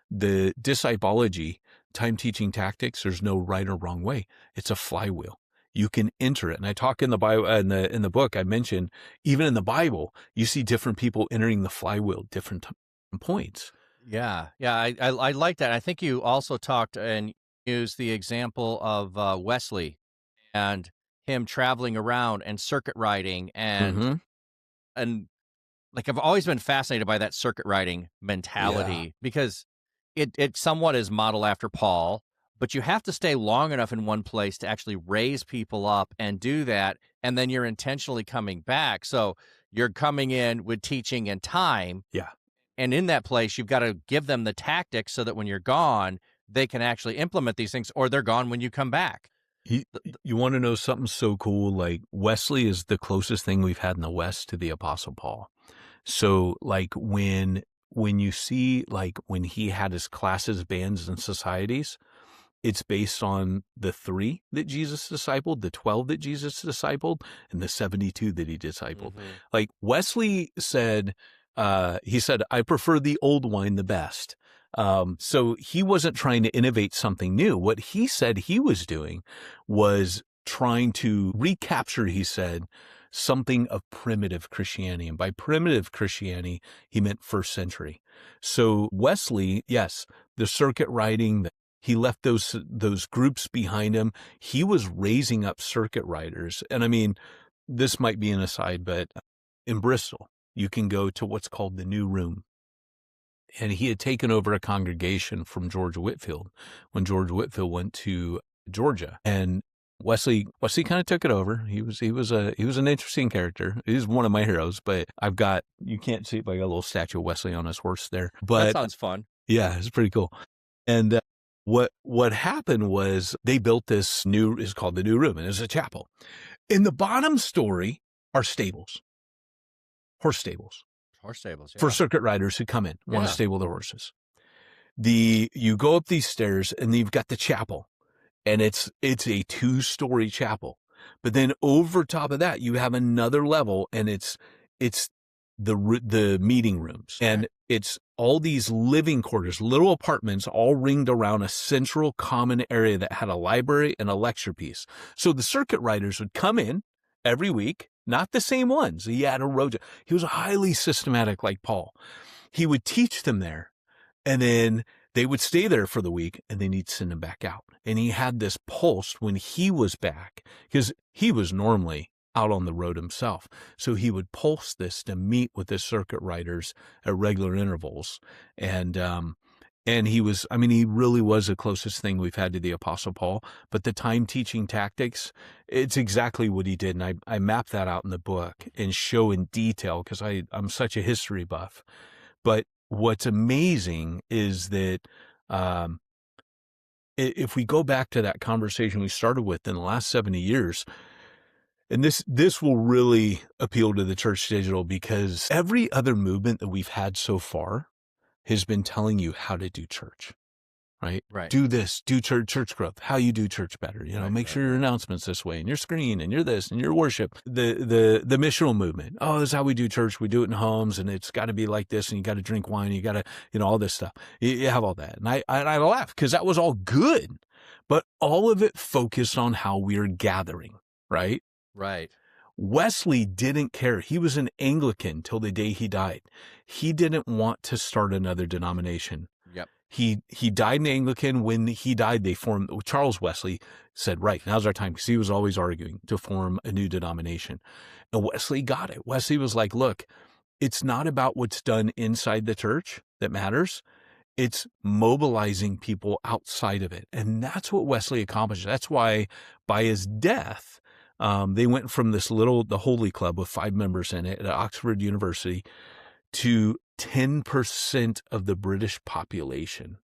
The Disciplology, time teaching tactics, there's no right or wrong way. It's a flywheel. You can enter it. And I talk in the Bible, in the book, I mentioned, even in the Bible, you see different people entering the flywheel, different points. Yeah. I like that. I think you also talked and used the example of Wesley and him traveling around and circuit riding and like I've always been fascinated by that circuit riding mentality because it somewhat is modeled after Paul. But you have to stay long enough in one place to actually raise people up and do that, and then you're intentionally coming back. So you're coming in with teaching and time. Yeah. And in that place, you've got to give them the tactics so that when you're gone, they can actually implement these things, or they're gone when you come back. You want to know something so cool? Like Wesley is the closest thing we've had in the West to the Apostle Paul. So like when you see like when he had his classes, bands, and societies, it's based on the 3 that Jesus discipled, the 12 that Jesus discipled, and the 72 that he discipled. Like Wesley said, I prefer the old wine the best. So he wasn't trying to innovate something new. What he said he was doing was trying to recapture, he said, something of primitive Christianity. And by primitive Christianity, he meant 1st century. So Wesley, yes, the circuit riding, he left those groups behind him. He was raising up circuit riders. And I mean, this might be an aside, but in Bristol, you can go to what's called the New Room. And he had taken over a congregation from George Whitefield when George Whitefield went to Georgia. And Wesley kind of took it over. He was an interesting character. He's one of my heroes, but you can't see it, but I got a little statue of Wesley on his horse there. But that sounds fun. Yeah, it's pretty cool. And what happened was they built this is called the New Room, and it's a chapel. In the bottom story are stables, horse stables for circuit riders who come in, want to stable their horses. You go up these stairs and you've got the chapel, and it's a 2-story chapel. But then over top of that, you have another level, and it's the meeting rooms, and it's all these living quarters, little apartments, all ringed around a central common area that had a library and a lecture piece. So the circuit riders would come in every week, not the same ones. He had a road. He was highly systematic like Paul. He would teach them there, and then they would stay there for the week, and then he'd send them back out. And he had this pulse when he was back, because he was normally out on the road himself. So he would pulse this to meet with the circuit riders at regular intervals. And he was, I mean, he really was the closest thing we've had to the Apostle Paul. But the time teaching tactics, it's exactly what he did. And I map that out in the book and show in detail, because I'm such a history buff. But what's amazing is that if we go back to that conversation we started with in the last 70 years, and this will really appeal to the Church Digital, because every other movement that we've had so far has been telling you how to do church, right? Right. Do this, do church growth, how you do church better. You know, make sure your announcements this way, and your screen, and your this, and your worship. The missional movement. Oh, this is how we do church. We do it in homes, and it's got to be like this, and you got to drink wine. You got to, all this stuff. You have all that, and I laugh, because that was all good, but all of it focused on how we're gathering, right? Right. Wesley didn't care. He was an Anglican till the day he died. He didn't want to start another denomination. Yep. He died an Anglican. When he died, Charles Wesley said, right, now's our time, because he was always arguing to form a new denomination. And Wesley got it. Wesley was like, look, it's not about what's done inside the church that matters. It's mobilizing people outside of it. And that's what Wesley accomplished. That's why by his death, they went from the Holy Club with 5 members in it at Oxford University to 10% of the British population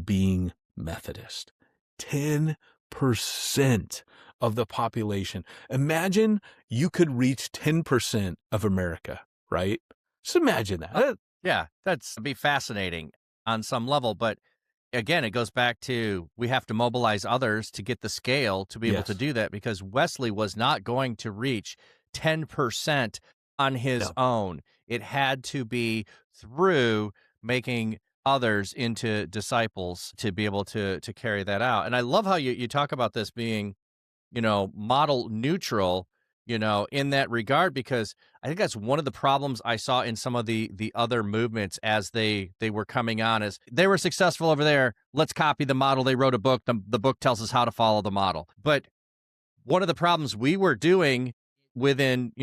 being Methodist. 10% of the population. Imagine you could reach 10% of America, right? Just imagine that. Yeah, that'd be fascinating on some level. But again, it goes back to, we have to mobilize others to get the scale to be able to do that, because Wesley was not going to reach 10% on his own. It had to be through making others into disciples to be able to carry that out. And I love how you talk about this being, model neutral, in that regard, because I think that's one of the problems I saw in some of the other movements as they were coming on, is they were successful over there. Let's copy the model. They wrote a book. The book tells us how to follow the model. But one of the problems we were doing within,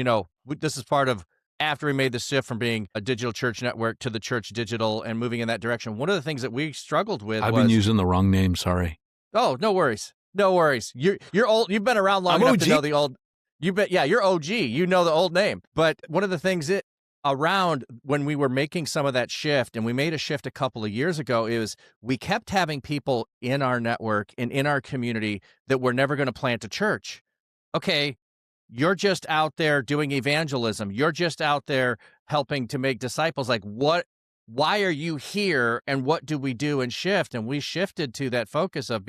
this is part of after we made the shift from being a digital church network to the Church.digital and moving in that direction. One of the things that we struggled with I've been using the wrong name. Sorry. Oh, no worries. No worries. You're old. You've been around long enough to know the old. You're OG. You know the old name. But one of the things around when we were making some of that shift, and we made a shift a couple of years ago, is we kept having people in our network and in our community that were never going to plant a church. Okay, you're just out there doing evangelism. You're just out there helping to make disciples. Like, why are you here, and what do we do and shift? And we shifted to that focus of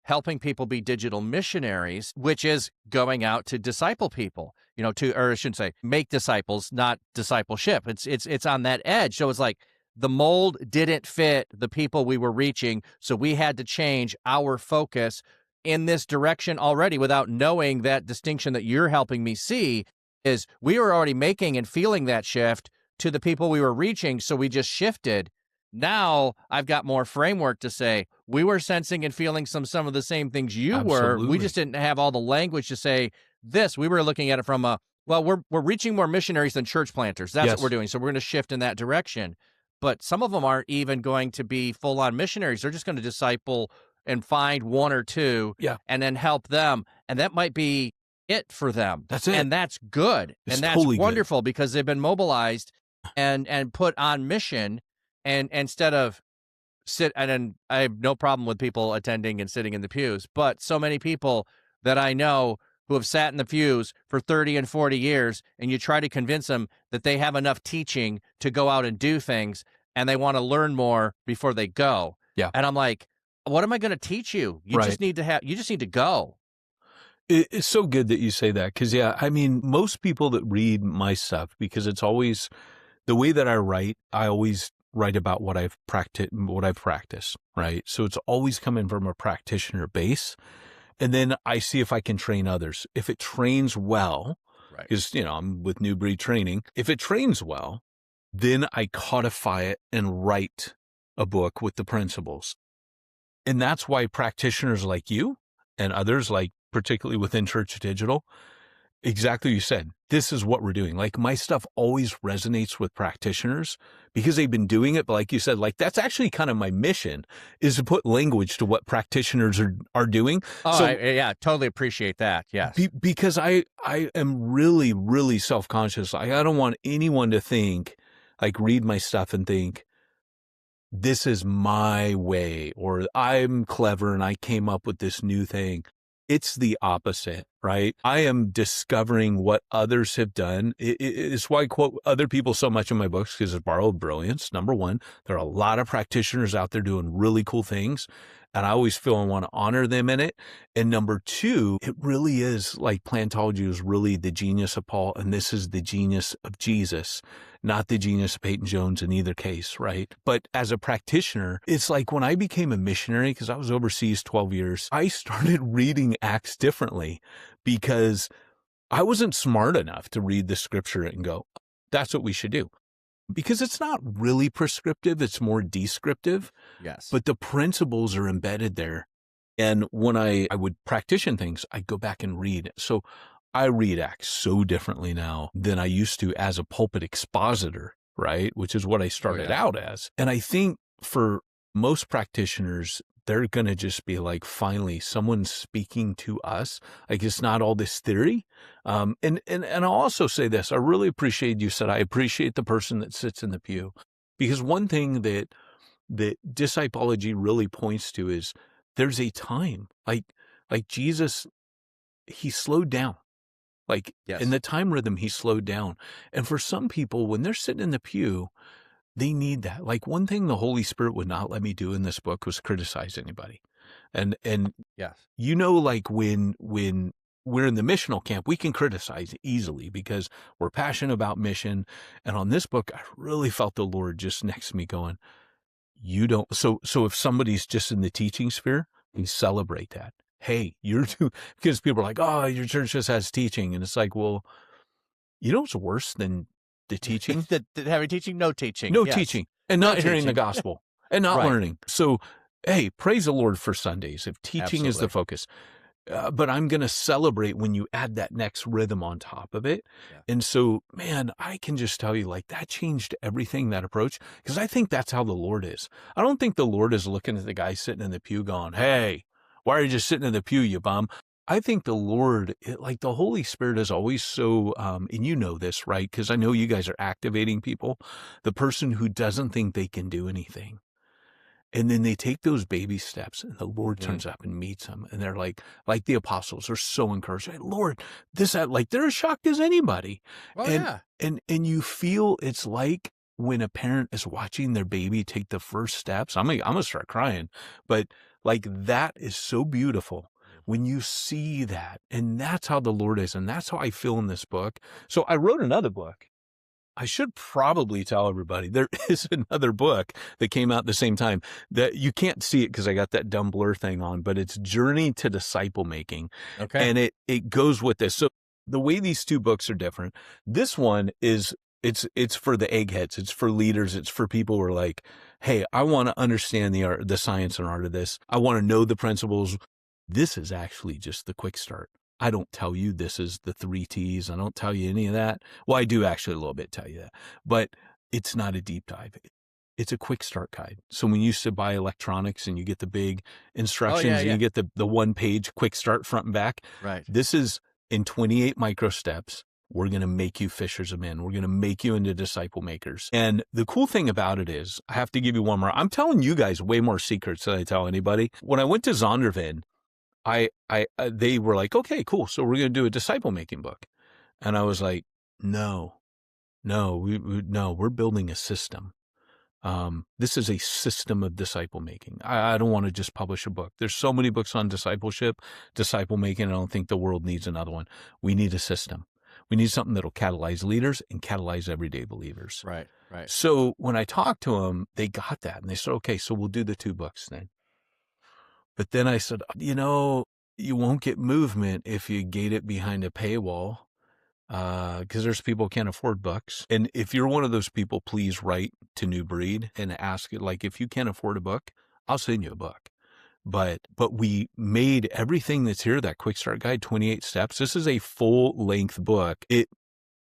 helping people be digital missionaries, which is going out to disciple people, or I shouldn't say make disciples, not discipleship. It's on that edge. So it's like the mold didn't fit the people we were reaching. So we had to change our focus in this direction already, without knowing that distinction that you're helping me see, is we were already making and feeling that shift to the people we were reaching. So we just shifted. Now I've got more framework to say, we were sensing and feeling some of the same things you Absolutely. were. We just didn't have all the language to say this. We were looking at it from we're reaching more missionaries than church planters. That's what we're doing. So we're going to shift in that direction. But some of them aren't even going to be full-on missionaries. They're just going to disciple and find one or two and then help them. And that might be it for them. That's it. And that's good. It's and that's totally wonderful, because they've been mobilized and put on mission. And instead of and I have no problem with people attending and sitting in the pews, but so many people that I know who have sat in the pews for 30 and 40 years, and you try to convince them that they have enough teaching to go out and do things, and they want to learn more before they go. Yeah. And I'm like, what am I going to teach you? You just need to go. It's so good that you say that, because, most people that read my stuff, because it's always the way that I always write about what I've practiced, right? So it's always coming from a practitioner base. And then I see if I can train others. If it trains well, Right. because, I'm with New Breed Training. If it trains well, then I codify it and write a book with the principles. And that's why practitioners like you and others, like particularly within Church Digital, exactly what you said. This is what we're doing. Like, my stuff always resonates with practitioners because they've been doing it. But like you said, like, that's actually kind of my mission, is to put language to what practitioners are doing. Oh, So yeah, totally appreciate that. Yes. because I am really, really self-conscious. I don't want anyone to think, like, read my stuff and think, this is my way, or I'm clever and I came up with this new thing. It's the opposite, right? I am discovering what others have done. It's why I quote other people so much in my books, because it's borrowed brilliance. Number one, there are a lot of practitioners out there doing really cool things, and I always feel I want to honor them in it. And number two, it really is like Plantology is really the genius of Paul, and this is the genius of Jesus, not the genius of Peyton Jones in either case, right? But as a practitioner, it's like when I became a missionary, because I was overseas 12 years, I started reading Acts differently because I wasn't smart enough to read the scripture and go, that's what we should do. Because it's not really prescriptive, it's more descriptive. Yes. But the principles are embedded there. And when I would practice things, I'd go back and read. So I read Acts so differently now than I used to as a pulpit expositor, right? Which is what I started out as. And I think for most practitioners, they're going to just be like, finally, someone's speaking to us. Like, it's not all this theory. And I'll also say this. I really appreciate you said, I appreciate the person that sits in the pew. Because one thing that discipology really points to is there's a time, like Jesus, he slowed down. Like, Yes. in the time rhythm, he slowed down. And for some people, when they're sitting in the pew, they need that. Like, one thing the Holy Spirit would not let me do in this book was criticize anybody. And Yes. like when we're in the missional camp, we can criticize easily because we're passionate about mission. And on this book, I really felt the Lord just next to me going, you don't. So if somebody's just in the teaching sphere, we celebrate that. Hey, you're too, because people are like, oh, your church just has teaching. And it's like, well, you know what's worse than the teaching? Having teaching, no teaching. No Yes. teaching and not hearing the gospel and not Right. learning. So, hey, praise the Lord for Sundays if teaching is the Absolutely. focus. But I'm going to celebrate when you add that next rhythm on top of it. Yeah. And so, man, I can just tell you, like, that changed everything, that approach, because I think that's how the Lord is. I don't think the Lord is looking at the guy sitting in the pew going, hey, why are you just sitting in the pew, you bum? I think the Lord, like the Holy Spirit is always so, and you know this, right? Because I know you guys are activating people, the person who doesn't think they can do anything. And then they take those baby steps and the Lord turns up and meets them. And they're like the apostles are so encouraged. Hey, Lord, that, like, they're as shocked as anybody. Oh, and, yeah. and you feel it's like when a parent is watching their baby take the first steps. I'm going to start crying, but like, that is so beautiful when you see that. And that's how the Lord is. And that's how I feel in this book. So I wrote another book. I should probably tell everybody there is another book that came out at the same time that you can't see it because I got that dumb blur thing on, but it's Journey to Disciple Making. Okay. And it goes with this. So the way these two books are different, this one is, it's for the eggheads. It's for leaders. It's for people who are like, hey, I want to understand the science and art of this. I want to know the principles. This is actually just the quick start. I don't tell you this is the 3 T's. I don't tell you any of that. Well, I do actually a little bit tell you that, but it's not a deep dive. It's a quick start guide. So when you used to buy electronics and you get the big instructions and you get the 1-page quick start front and back. Right. This is in 28 micro steps. We're going to make you fishers of men. We're going to make you into disciple makers. And the cool thing about it is, I have to give you one more. I'm telling you guys way more secrets than I tell anybody. When I went to Zondervan, they were like, okay, cool. So we're going to do a disciple making book. And I was like, no, we're building a system. This is a system of disciple making. I don't want to just publish a book. There's so many books on discipleship, disciple making. I don't think the world needs another one. We need a system. We need something that'll catalyze leaders and catalyze everyday believers. Right. Right. So when I talked to them, they got that and they said, okay, so we'll do the 2 books then. But then I said, you won't get movement if you gate it behind a paywall. because there's people who can't afford books. And if you're one of those people, please write to New Breed and ask it, like, if you can't afford a book, I'll send you a book. But we made everything that's here, that quick start guide, 28 steps. This is a full length book.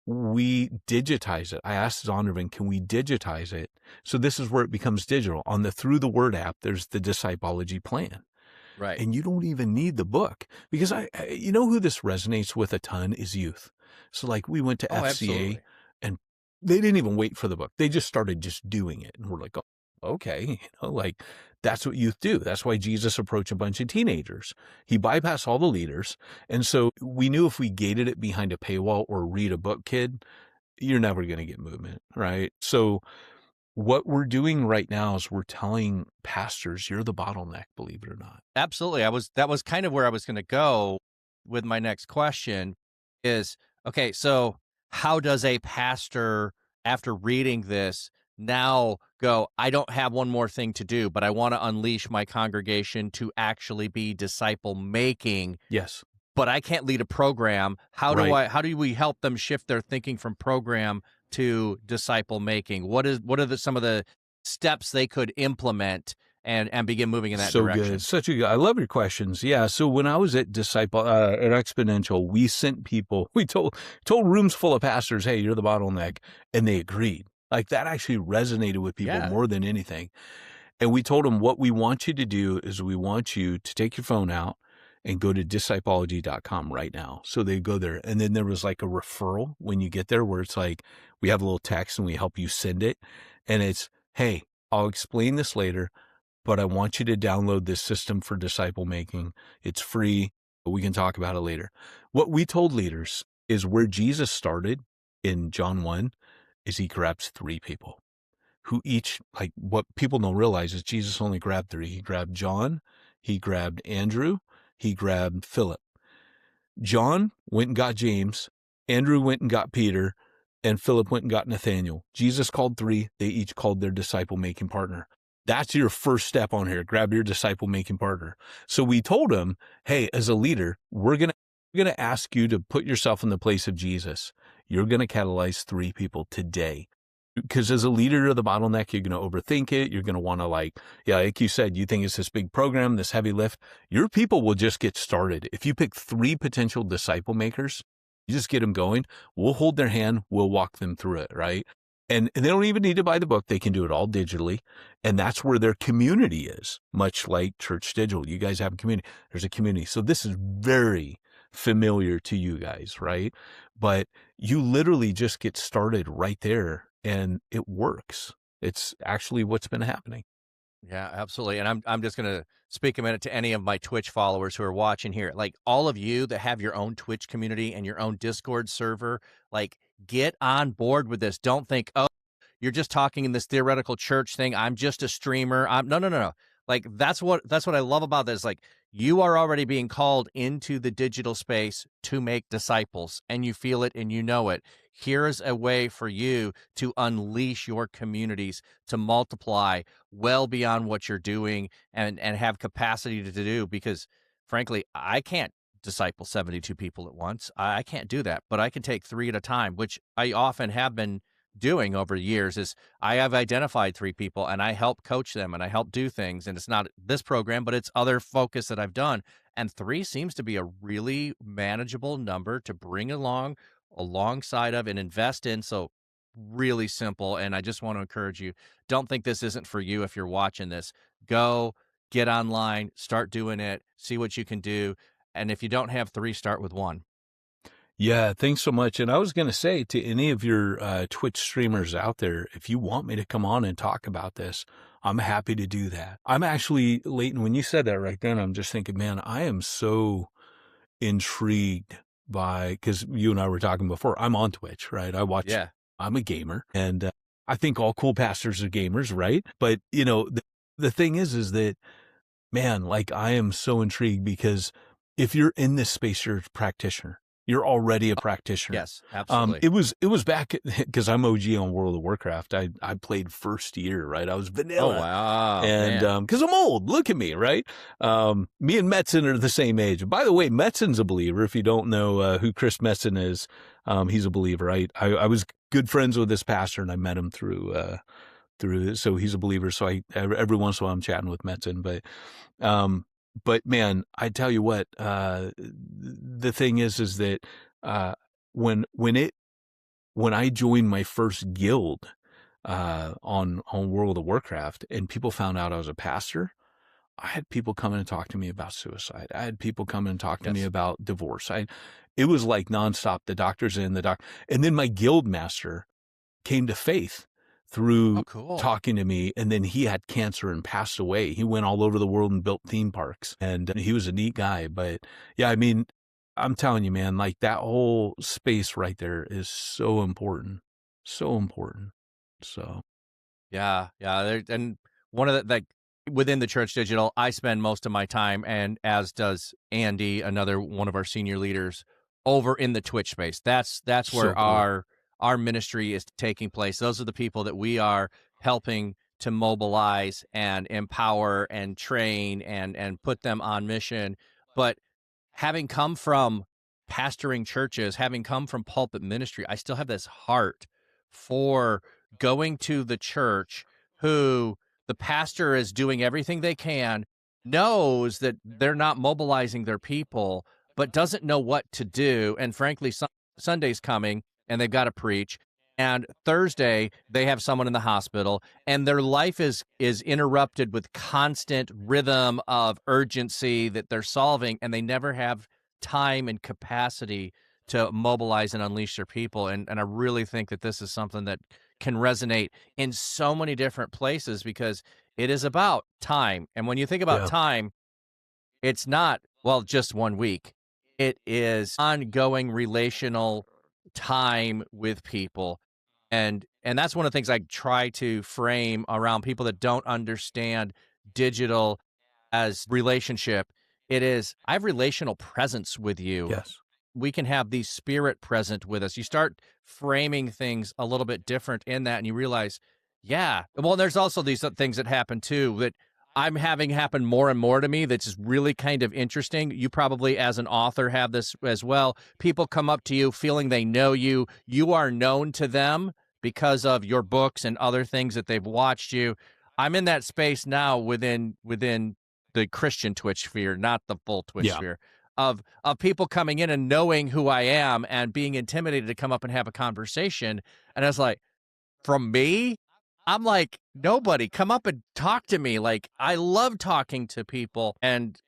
We digitize it. I asked Zondervan, can we digitize it? So this is where it becomes digital. On the Through the Word app, there's the Disciplology plan. Right. And you don't even need the book, because you know who this resonates with a ton is youth. So like we went to FCA Absolutely. and they didn't even wait for the book. They just started just doing it. And we're like, oh, okay, like that's what youth do. That's why Jesus approached a bunch of teenagers. He bypassed all the leaders. And so we knew if we gated it behind a paywall or read a book, kid, you're never going to get movement, right? So what we're doing right now is we're telling pastors, you're the bottleneck, believe it or not. Absolutely. That was kind of where I was going to go with my next question is, okay, so how does a pastor, after reading this, now go, I don't have one more thing to do, but I want to unleash my congregation to actually be disciple making, Yes. but I can't lead a program. How Right. do we help them shift their thinking from program to disciple making? What are some of the steps they could implement and begin moving in that So direction? good. Such a good, I love your questions. Yeah. So when I was at at Exponential, we sent people, we told rooms full of pastors, hey, you're the bottleneck. And they agreed. Like that actually resonated with people Yeah. more than anything. And we told them what we want you to do is we want you to take your phone out and go to Disciplology.com right now. So they go there. And then there was like a referral when you get there where it's like, we have a little text and we help you send it. And it's, hey, I'll explain this later, but I want you to download this system for disciple making. It's free, but we can talk about it later. What we told leaders is where Jesus started in John 1 is he grabs 3 people who each, like what people don't realize is Jesus only grabbed 3. He grabbed John, he grabbed Andrew, he grabbed Philip. John went and got James, Andrew went and got Peter, and Philip went and got Nathaniel. Jesus called 3. They each called their disciple-making partner. That's your first step on here. Grab your disciple-making partner. So we told him, hey, as a leader, we're going to ask you to put yourself in the place of Jesus. You're going to catalyze 3 people today. Because as a leader of the bottleneck, you're going to overthink it. You're going to want to like you said, you think it's this big program, this heavy lift. Your people will just get started. If you pick 3 potential disciple makers, you just get them going. We'll hold their hand. We'll walk them through it, right? And they don't even need to buy the book. They can do it all digitally. And that's where their community is, much like Church.digital. You guys have a community. There's a community. So this is very familiar to you guys, right? But you literally just get started right there. And it works. It's actually what's been happening. Yeah, absolutely. And I'm just going to speak a minute to any of my Twitch followers who are watching here. Like all of you that have your own Twitch community and your own Discord server, like get on board with this. Don't think, oh, you're just talking in this theoretical church thing. I'm just a streamer. No. Like that's what I love about this. Like you are already being called into the digital space to make disciples, and you feel it and you know it. Here's a way for you to unleash your communities to multiply well beyond what you're doing and have capacity to do, because frankly, I can't disciple 72 people at once. I can't do that, but I can take 3 at a time, which I often have been doing over the years. Is I have identified 3 people and I help coach them and I help do things. And it's not this program, but it's other focus that I've done. And 3 seems to be a really manageable number to bring along alongside of and invest in. So really simple. And I just want to encourage you, don't think this isn't for you. If you're watching this, go get online, start doing it, see what you can do. And if you don't have 3, start with 1. Yeah, thanks so much. And I was going to say to any of your Twitch streamers out there, if you want me to come on and talk about this, I'm happy to do that. I'm actually, Leighton, when you said that right then, I'm just thinking, man, I am so intrigued by, because you and I were talking before, I'm on Twitch, right? I watch, Yeah. I'm a gamer, and I think all cool pastors are gamers, right? But, the thing is that, man, like I am so intrigued because if you're in this space, you're a practitioner. You're already a practitioner. Yes, absolutely. It was back because I'm OG on World of Warcraft. I played first year, right? I was vanilla. Oh, wow. And Man. because I'm old, look at me, right? Me and Metzen are the same age. By the way, Metzen's a believer. If you don't know who Chris Metzen is, he's a believer. I was good friends with this pastor, and I met him through so he's a believer. So every once in a while I'm chatting with Metzen, but man, I tell you what, the thing is that when I joined my first guild on World of Warcraft, and people found out I was a pastor, I had people come in and talk to me about suicide. I had people come in and talk to me about divorce. It was like nonstop. The doctor's in, and then my guild master came to faith through talking to me, and then he had cancer and passed away. He went all over the world and built theme parks, and he was a neat guy. But yeah, I mean, I'm telling you, man, like that whole space right there is so important, so important. So yeah. And one of the within the Church Digital, I spend most of my time, and as does Andy, another one of our senior leaders, over in the Twitch space. That's where so cool. our ministry is taking place. Those are the people that we are helping to mobilize and empower and train and put them on mission. But having come from pastoring churches, having come from pulpit ministry, I still have this heart for going to the church who the pastor is doing everything they can, knows that they're not mobilizing their people, but doesn't know what to do. And frankly, Sunday's coming and they've got to preach. And Thursday, they have someone in the hospital, and their life is interrupted with constant rhythm of urgency that they're solving, and they never have time and capacity to mobilize and unleash their people. And I really think that this is something that can resonate in so many different places, because it is about time. And when you think about time, it's not, well, just 1 week. It is ongoing relational time with people. And that's one of the things I try to frame around people that don't understand digital as relationship. It is, I have relational presence with you. Yes. We can have the spirit present with us. You start framing things a little bit different in that, and you realize, yeah. Well, there's also these things that happen too that I'm having happen more and more to me that's really kind of interesting. You probably, as an author, have this as well. People come up to you feeling they know you. You are known to them because of your books and other things that they've watched you. I'm in that space now within the Christian Twitch sphere, not the full Twitch sphere, of people coming in and knowing who I am and being intimidated to come up and have a conversation. And I was like, from me? I'm like, nobody, come up and talk to me. Like, I love talking to people and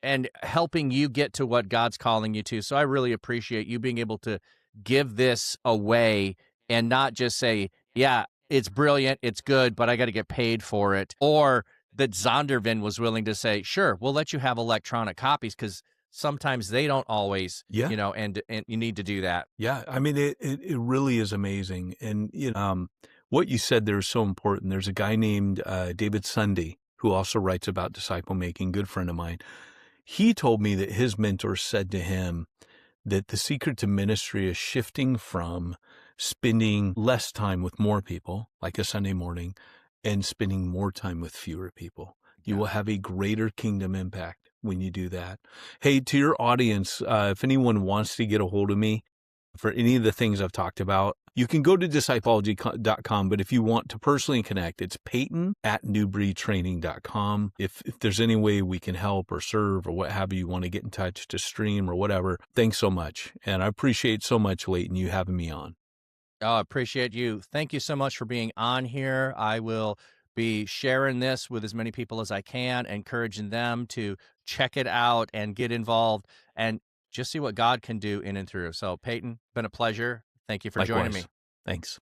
helping you get to what God's calling you to. So I really appreciate you being able to give this away and not just say, yeah, it's brilliant, it's good, but I got to get paid for it. Or that Zondervan was willing to say, sure, we'll let you have electronic copies, because sometimes they don't always, and you need to do that. Yeah. I mean, it really is amazing. And, what you said there is so important. There's a guy named David Sunday who also writes about disciple making, good friend of mine. He told me that his mentor said to him that the secret to ministry is shifting from spending less time with more people, like a Sunday morning, and spending more time with fewer people. You will have a greater kingdom impact when you do that. Hey, to your audience, if anyone wants to get a hold of me for any of the things I've talked about, you can go to Disciplology.com, but if you want to personally connect, it's Peyton@newbreedtraining.com. If there's any way we can help or serve or what have you, want to get in touch to stream or whatever, thanks so much. And I appreciate so much, Leighton, you having me on. Oh, I appreciate you. Thank you so much for being on here. I will be sharing this with as many people as I can, encouraging them to check it out and get involved and just see what God can do in and through. So, Peyton, been a pleasure. Thank you for joining me. Thanks.